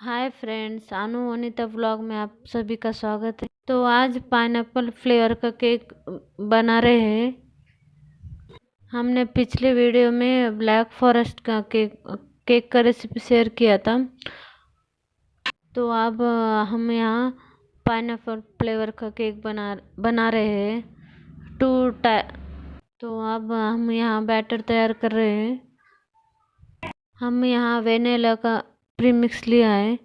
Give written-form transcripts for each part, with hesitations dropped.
Hi friends, अनु Anita vlog में आप सभी का स्वागत है। तो आज पाइनएप्पल फ्लेवर का केक बना रहे हैं। हमने पिछले वीडियो में ब्लैक फॉरेस्ट का केक का रेसिपी शेयर किया था। तो अब हम यहाँ पाइनएप्पल फ्लेवर का केक बना रहे हैं तो अब हम यहाँ बैटर तैयार कर रहे हैं। हम यहाँ वेनिला का प्रीमिक्स लिया है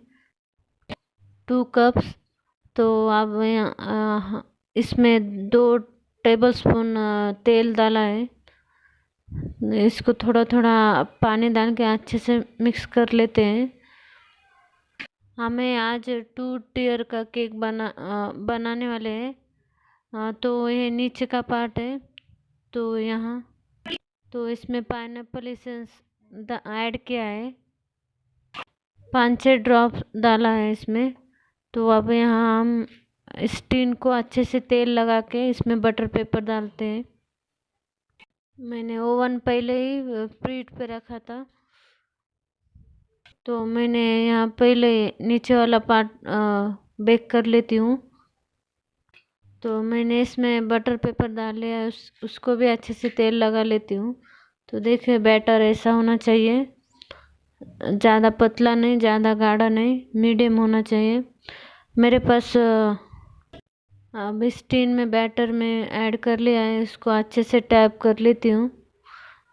2 कप्स। तो अब इसमें 2 टेबलस्पून तेल डाला है। इसको थोड़ा थोड़ा पानी डाल के अच्छे से मिक्स कर लेते हैं। हमें आज 2 टायर का केक बनाने वाले हैं। तो ये नीचे का पार्ट है। तो यहाँ तो इसमें पाइनएप्पल एसेंस ऐड किया है, 5-6 ड्रॉप डाला है इसमें। तो अब यहाँ हम इस टिन को अच्छे से तेल लगा के इसमें बटर पेपर डालते हैं। मैंने ओवन पहले ही प्रीहीट पे रखा था। तो मैंने यहाँ पहले नीचे वाला पार्ट बेक कर लेती हूँ। तो मैंने इसमें बटर पेपर डाल लिया है, उसको भी अच्छे से तेल लगा लेती हूँ। तो देखिए बैटर ऐसा होना चाहिए, ज़्यादा पतला नहीं, ज़्यादा गाढ़ा नहीं, मीडियम होना चाहिए। मेरे पास अब इस टिन में बैटर में ऐड कर लिया है। इसको अच्छे से टैप कर लेती हूँ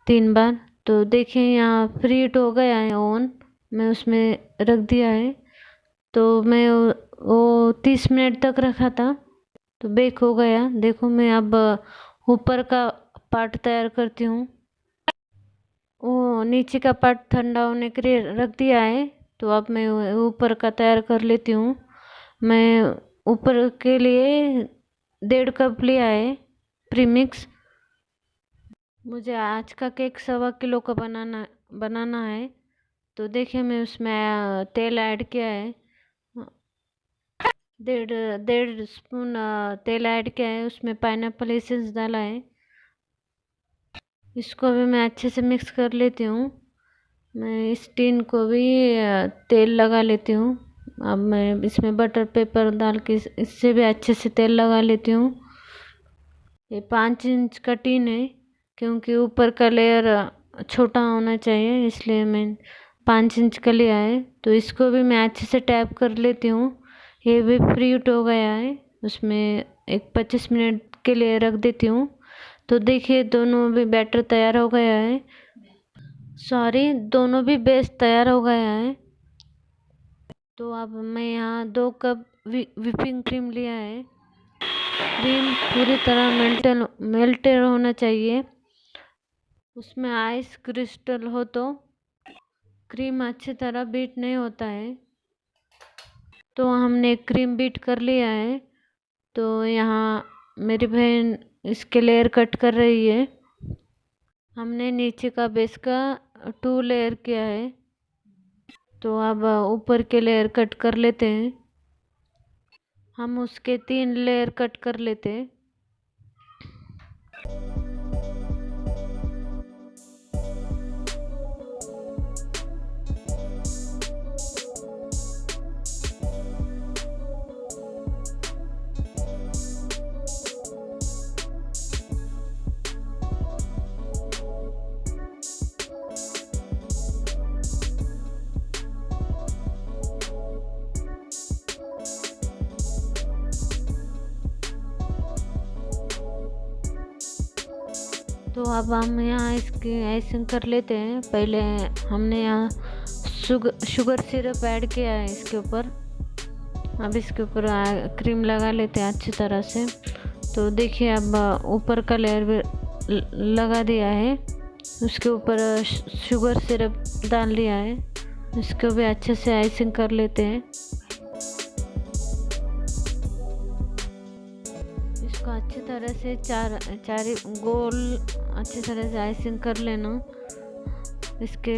3 बार। तो देखिए यहाँ प्रीहीट हो गया है ओवन, मैं उसमें रख दिया है। तो मैं वो 30 मिनट तक रखा था, तो बेक हो गया। देखो मैं अब ऊपर का पार्ट तैयार करती हूँ। वो नीचे का पार्ट ठंडा होने के लिए रख दिया है। तो अब मैं ऊपर का तैयार कर लेती हूँ। मैं ऊपर के लिए 1.5 कप लिया है प्रीमिक्स। मुझे आज का केक 1.25 किलो का बनाना है। तो देखिए मैं उसमें तेल ऐड किया है, 1.5 स्पून तेल ऐड किया है। उसमें पाइनएप्पल एसेंस डाला है। इसको भी मैं अच्छे से मिक्स कर लेती हूँ। मैं इस टिन को भी तेल लगा लेती हूँ। अब मैं इसमें बटर पेपर डाल के इससे भी अच्छे से तेल लगा लेती हूँ। ये 5 इंच का टिन है, क्योंकि ऊपर का लेयर छोटा होना चाहिए, इसलिए मैं 5 इंच का लिया है। तो इसको भी मैं अच्छे से टैप कर लेती हूँ। ये भी प्रीहीट हो गया है, उसमें एक 25 मिनट के लिए रख देती हूँ। तो देखिए दोनों भी बैटर तैयार हो गया है, दोनों भी बेस तैयार हो गया है। तो अब मैं यहाँ 2 कप व्हिपिंग क्रीम लिया है। क्रीम पूरी तरह मेल्टेड होना चाहिए। उसमें आइस क्रिस्टल हो तो क्रीम अच्छी तरह बीट नहीं होता है। तो हमने क्रीम बीट कर लिया है। तो यहाँ मेरी बहन इसके लेयर कट कर रही है। हमने नीचे का बेस का 2 लेयर किया है। तो अब ऊपर के लेयर कट कर लेते हैं। हम उसके 3 लेयर कट कर लेते हैं। तो अब हम यहाँ इसकी आइसिंग कर लेते हैं। पहले हमने यहाँ शुगर सिरप ऐड किया है इसके ऊपर। अब इसके ऊपर क्रीम लगा लेते हैं अच्छी तरह से। तो देखिए अब ऊपर का लेयर भी लगा दिया है, उसके ऊपर शुगर सिरप डाल लिया है। इसको भी अच्छे से आइसिंग कर लेते हैं। इसको अच्छी तरह से चार गोल अच्छी तरह से आइसिंग कर लेना। इसके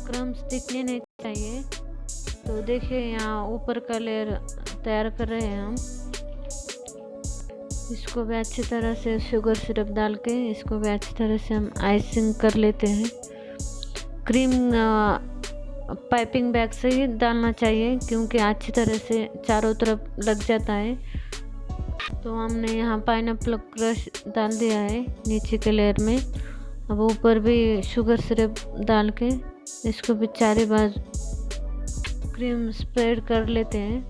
क्रम्स दिखने नहीं चाहिए। तो देखिए यहाँ ऊपर का लेयर तैयार कर रहे हैं हम। इसको भी अच्छी तरह से शुगर सिरप डाल के इसको भी अच्छी तरह से हम आइसिंग कर लेते हैं। क्रीम पाइपिंग बैग से ही डालना चाहिए, क्योंकि अच्छी तरह से चारों तरफ लग जाता है। तो हमने यहाँ पाइनएप्पल क्रश डाल दिया है नीचे के लेयर में। अब ऊपर भी शुगर सिरप डाल के इसको भी चारों बाजू क्रीम स्प्रेड कर लेते हैं।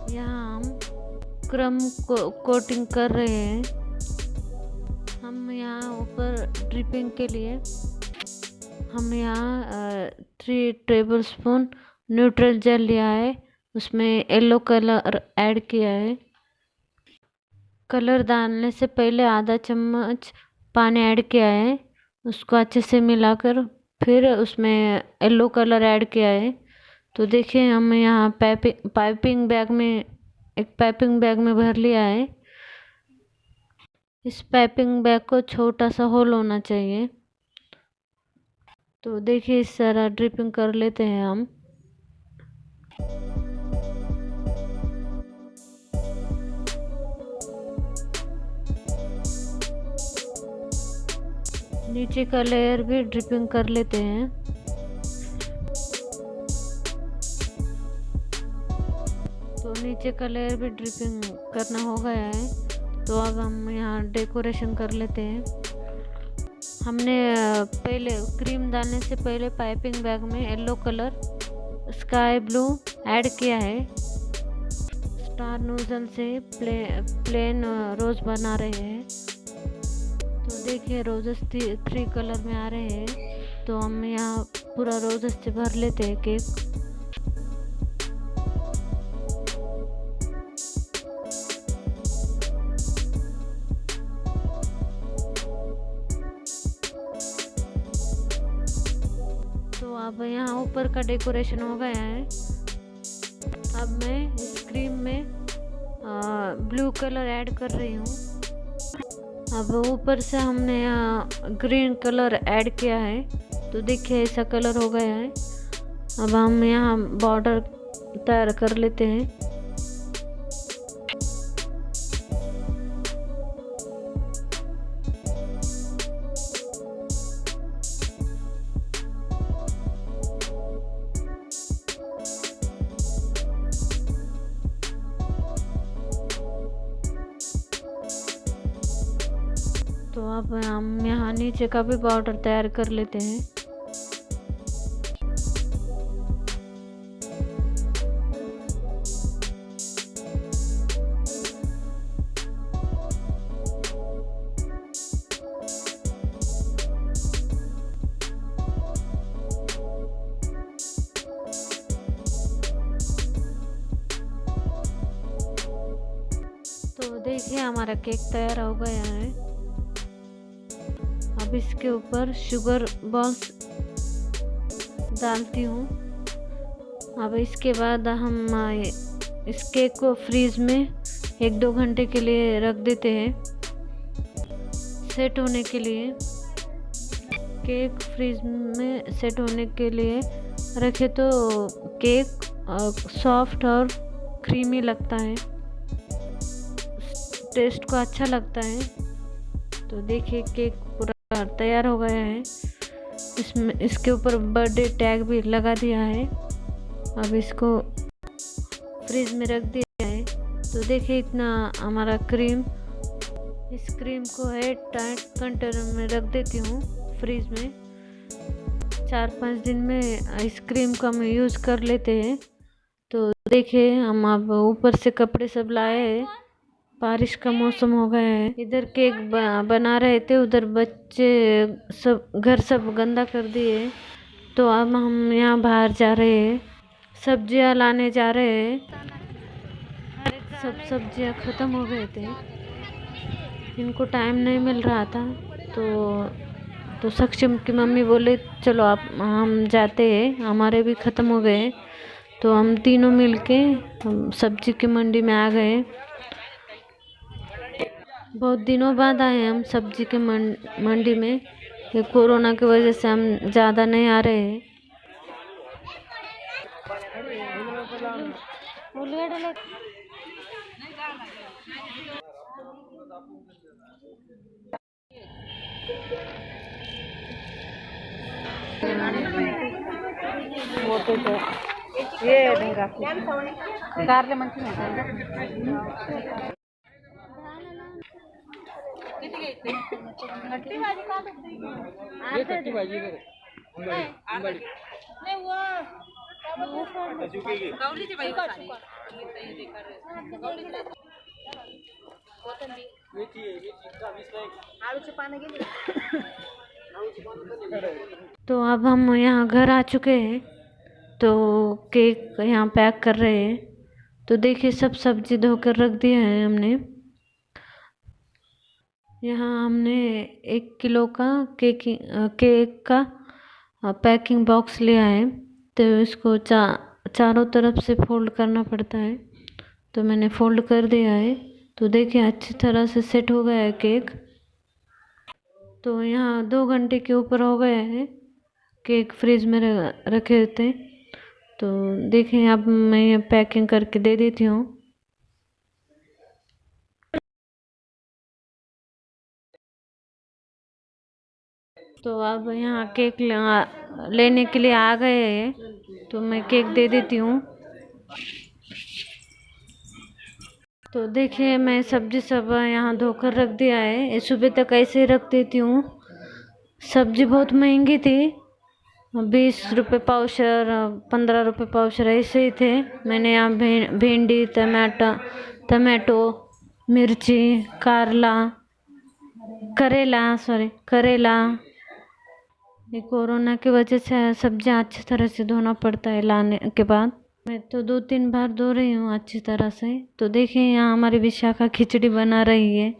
यहाँ हम क्रम कोटिंग कर रहे हैं। हम यहाँ ऊपर ड्रिपिंग के लिए हम यहाँ 3 टेबल स्पून न्यूट्रल जेल लिया है, उसमें येलो कलर ऐड किया है। कलर डालने से पहले आधा चम्मच पानी ऐड किया है, उसको अच्छे से मिलाकर फिर उसमें येलो कलर ऐड किया है। तो देखिए हम यहाँ पाइपिंग बैग में भर लिया है। इस पाइपिंग बैग को छोटा सा होल होना चाहिए। तो देखिए इस तरह ड्रिपिंग कर लेते हैं हम। नीचे का लेयर भी ड्रिपिंग कर लेते हैं। तो नीचे का लेयर भी ड्रिपिंग करना हो गया है। तो अब हम यहाँ डेकोरेशन कर लेते हैं। हमने पहले क्रीम डालने से पहले पाइपिंग बैग में yellow colour sky blue add किया है। स्टार नोजल से प्लेन रोज बना रहे हैं। तो देखिए रोजेस 3 कलर में आ रहे हैं। तो हम यहाँ पूरा रोजेस से भर लेते हैं केक। तो अब यहाँ ऊपर का डेकोरेशन हो गया है। अब मैं इस क्रीम में ब्लू कलर ऐड कर रही हूँ। अब ऊपर से हमने यहाँ ग्रीन कलर ऐड किया है। तो देखिए ऐसा कलर हो गया है। अब हम यहाँ बॉर्डर तैयार कर लेते हैं। तो अब हम यहाँ नीचे का भी बॉर्डर तैयार कर लेते हैं। तो देखिए हमारा केक तैयार हो गया है। अब इसके ऊपर शुगर बॉल्स डालती हूँ। अब इसके बाद हम इस केक को फ्रीज में 1-2 घंटे के लिए रख देते हैं सेट होने के लिए। केक फ्रीज में सेट होने के लिए रखे तो केक सॉफ्ट और क्रीमी लगता है, टेस्ट को अच्छा लगता है। तो देखिए केक पूरा तैयार हो गया है। इसके ऊपर बर्थडे टैग भी लगा दिया है। अब इसको फ्रिज में रख दिया है। तो देखिए इतना हमारा क्रीम, इस क्रीम को एयर टाइट कंटेनर में रख देती हूँ फ्रीज में। 4-5 दिन में इस क्रीम को हम यूज़ कर लेते हैं। तो देखिए हम अब ऊपर से कपड़े सब लाए हैं, बारिश का मौसम हो गया है। इधर केक बना रहे थे, उधर बच्चे सब घर सब गंदा कर दिए। तो अब हम यहाँ बाहर जा रहे हैं, सब्जियाँ लाने जा रहे हैं। सब सब्जियाँ ख़त्म हो गए थे, इनको टाइम नहीं मिल रहा था। तो सक्षम की मम्मी बोले चलो आप हम जाते हैं, हमारे भी ख़त्म हो गए। तो हम तीनों मिलके हम सब्जी की मंडी में आ गए। बहुत दिनों बाद आए हम सब्जी के मंडी में। ये कोरोना की वजह से हम ज़्यादा नहीं आ रहे हैं। कारले मंची तो अब हम यहाँ घर आ चुके हैं, तो केक यहाँ पैक कर रहे हैं। तो देखिए सब सब्जी धोकर रख दिया है हमने। यहाँ हमने 1 किलो का केक का पैकिंग बॉक्स लिया है। तो इसको चारों तरफ से फोल्ड करना पड़ता है। तो मैंने फोल्ड कर दिया है। तो देखिए अच्छी तरह से सेट हो गया है केक। तो यहाँ 2 घंटे के ऊपर हो गया है केक फ्रिज में रखे थे। तो देखिए अब मैं ये पैकिंग करके दे देती हूँ। तो अब यहाँ केक लेने के लिए आ गए हैं, तो मैं केक दे देती हूँ। तो देखिए मैं सब्जी सब यहाँ धोकर रख दिया है, ये सुबह तक ऐसे ही रख देती हूँ। सब्जी बहुत महंगी थी, 20 रुपये पावशर, 15 रुपये पावशर ऐसे ही थे। मैंने यहाँ भिंडी, टमाटो, मिर्ची, करेला। ये कोरोना की वजह से सब्जियाँ अच्छी तरह से धोना पड़ता है लाने के बाद। मैं तो 2-3 बार धो रही हूँ अच्छी तरह से। तो देखिए यहाँ हमारी विशाखा खिचड़ी बना रही है।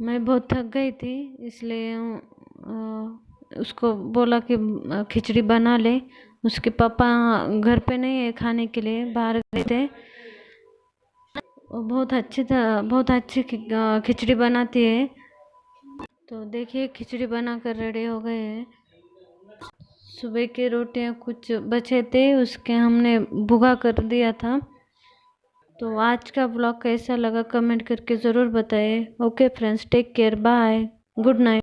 मैं बहुत थक गई थी, इसलिए उसको बोला कि खिचड़ी बना ले। उसके पापा घर पे नहीं है, खाने के लिए बाहर गए थे। वो बहुत अच्छी खिचड़ी बनाती है। तो देखिए खिचड़ी बनाकर रेडी हो गए हैं। सुबह के रोटियां कुछ बचे थे, उसके हमने भुगा कर दिया था। तो आज का ब्लॉग कैसा लगा कमेंट करके ज़रूर बताएं। Okay friends, take care, bye, good night.